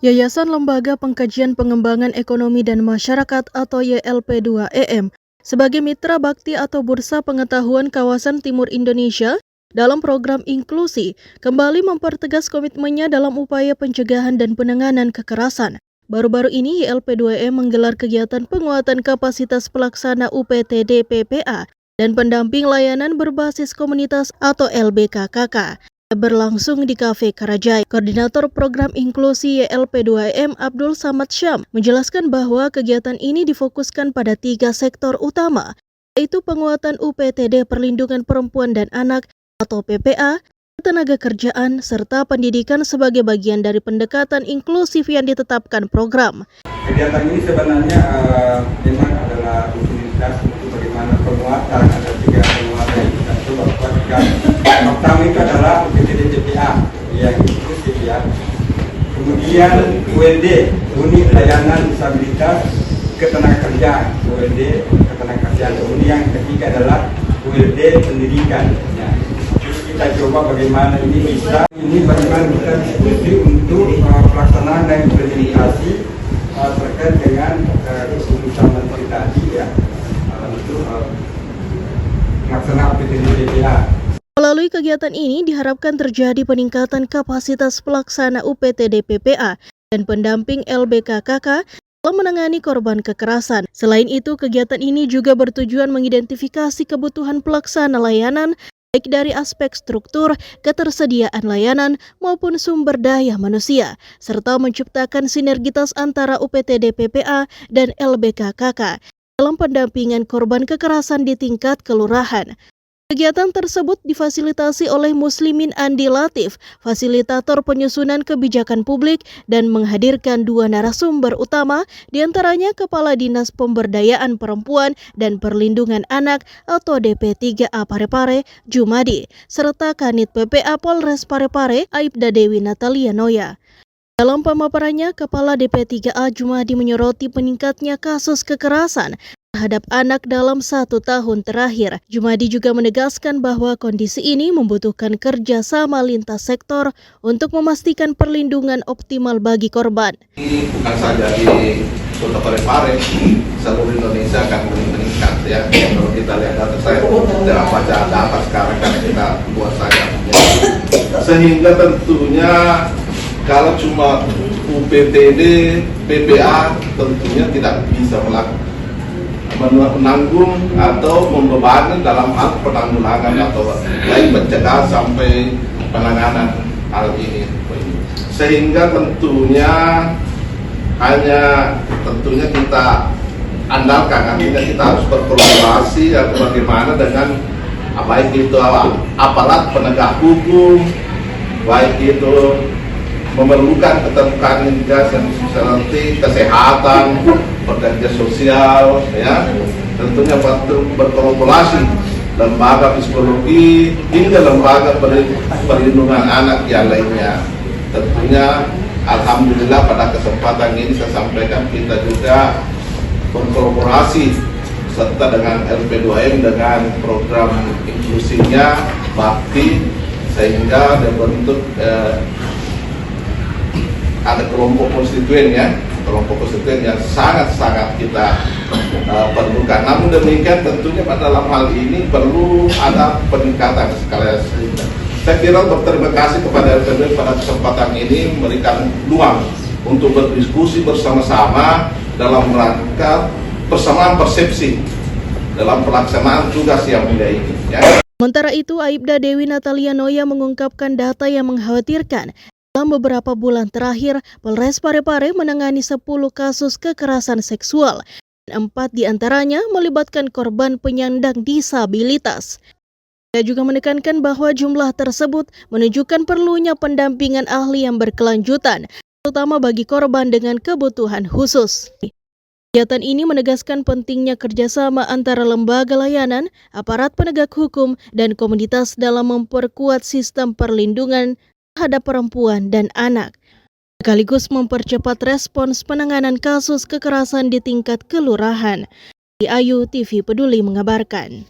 Yayasan Lembaga Pengkajian Pengembangan Ekonomi dan Masyarakat atau YLP2EM sebagai mitra bakti atau Bursa Pengetahuan Kawasan Timur Indonesia dalam program inklusi kembali mempertegas komitmennya dalam upaya pencegahan dan penanganan kekerasan. Baru-baru ini YLP2EM menggelar kegiatan penguatan kapasitas pelaksana UPTD PPA dan pendamping layanan berbasis komunitas atau LBKKK. Berlangsung di Kafe Karajai. Koordinator Program Inklusi YLP2EM Abdul Samad Syam menjelaskan bahwa kegiatan ini difokuskan pada 3 sektor utama, yaitu penguatan UPTD Perlindungan Perempuan dan Anak atau PPA, tenaga kerjaan, serta pendidikan sebagai bagian dari pendekatan inklusif yang ditetapkan program. Kegiatan ini sebenarnya memang adalah rutinitas untuk bagaimana penguatan, ada 3 penguatan yang kita coba kuatkan. Yang pertama itu adalah UPTD PPA yang inklusif ya. Kemudian ULD, Unit Layanan Disabilitas Ketenagakerjaan, ULD Ketenagakerjaan. Kemudian yang ketiga adalah ULD Pendidikan. Ya. Terus kita coba bagaimana ini bisa, bagaimana kita diskusi untuk pelaksanaan dan implementasi terkait dengan keputusan menteri tadi ya untuk pelaksanaan UPTD PPA. Melalui kegiatan ini diharapkan terjadi peningkatan kapasitas pelaksana UPTD PPA dan pendamping LBKKK dalam menangani korban kekerasan. Selain itu, kegiatan ini juga bertujuan mengidentifikasi kebutuhan pelaksana layanan baik dari aspek struktur, ketersediaan layanan, maupun sumber daya manusia, serta menciptakan sinergitas antara UPTD PPA dan LBKKK dalam pendampingan korban kekerasan di tingkat kelurahan. Kegiatan tersebut difasilitasi oleh Muslimin Andi Latif, fasilitator penyusunan kebijakan publik, dan menghadirkan 2 narasumber utama, diantaranya Kepala Dinas Pemberdayaan Perempuan dan Perlindungan Anak atau DP3A Parepare, Jumadi, serta Kanit PPA Polres Parepare, Aibda Dewi Natalia Noya. Dalam pemaparannya, Kepala DP3A Jumadi menyoroti peningkatnya kasus kekerasan terhadap anak dalam 1 tahun terakhir. Jumadi juga menegaskan bahwa kondisi ini membutuhkan kerjasama lintas sektor untuk memastikan perlindungan optimal bagi korban. Ini bukan saja di Kota Parepare, seluruh Indonesia akan meningkat ya. Kalau kita lihat data saya, dalam baca data sekarang karena kita buat saya. Sehingga tentunya kalau cuma UPTD, PPA tentunya tidak bisa menanggung atau membebani dalam hal penanggulangan atau baik pencegahan sampai penanganan hal ini. Sehingga tentunya kita andalkan, artinya kita harus berkolaborasi atau bagaimana dengan baik itu aparat penegak hukum, baik itu memerlukan keterbukaan yang seperti kesehatan, pekerja sosial, ya, tentunya berkolaborasi lembaga psikologi hingga lembaga perlindungan anak yang lainnya. Tentunya alhamdulillah pada kesempatan ini saya sampaikan kita juga berkolaborasi serta dengan LP2M dengan program inklusinya bakti, sehingga dibentuk ada kelompok konstituen ya, kelompok konstituen yang sangat-sangat kita perlukan. Namun demikian tentunya pada dalam hal ini perlu ada peningkatan sekali. Saya kira berterima kasih kepada LPD pada kesempatan ini memberikan ruang untuk berdiskusi bersama-sama dalam rangka persamaan persepsi dalam pelaksanaan tugas yang mulia ini ya. Sementara itu, Aibda Dewi Natalia Noya mengungkapkan data yang mengkhawatirkan. Dalam beberapa bulan terakhir, Polres Parepare menangani 10 kasus kekerasan seksual. 4 diantaranya melibatkan korban penyandang disabilitas. Dia juga menekankan bahwa jumlah tersebut menunjukkan perlunya pendampingan ahli yang berkelanjutan, terutama bagi korban dengan kebutuhan khusus. Kegiatan ini menegaskan pentingnya kerjasama antara lembaga layanan, aparat penegak hukum, dan komunitas dalam memperkuat sistem perlindungan terhadap perempuan dan anak, sekaligus mempercepat respons penanganan kasus kekerasan di tingkat kelurahan. Ayu TV Peduli mengabarkan.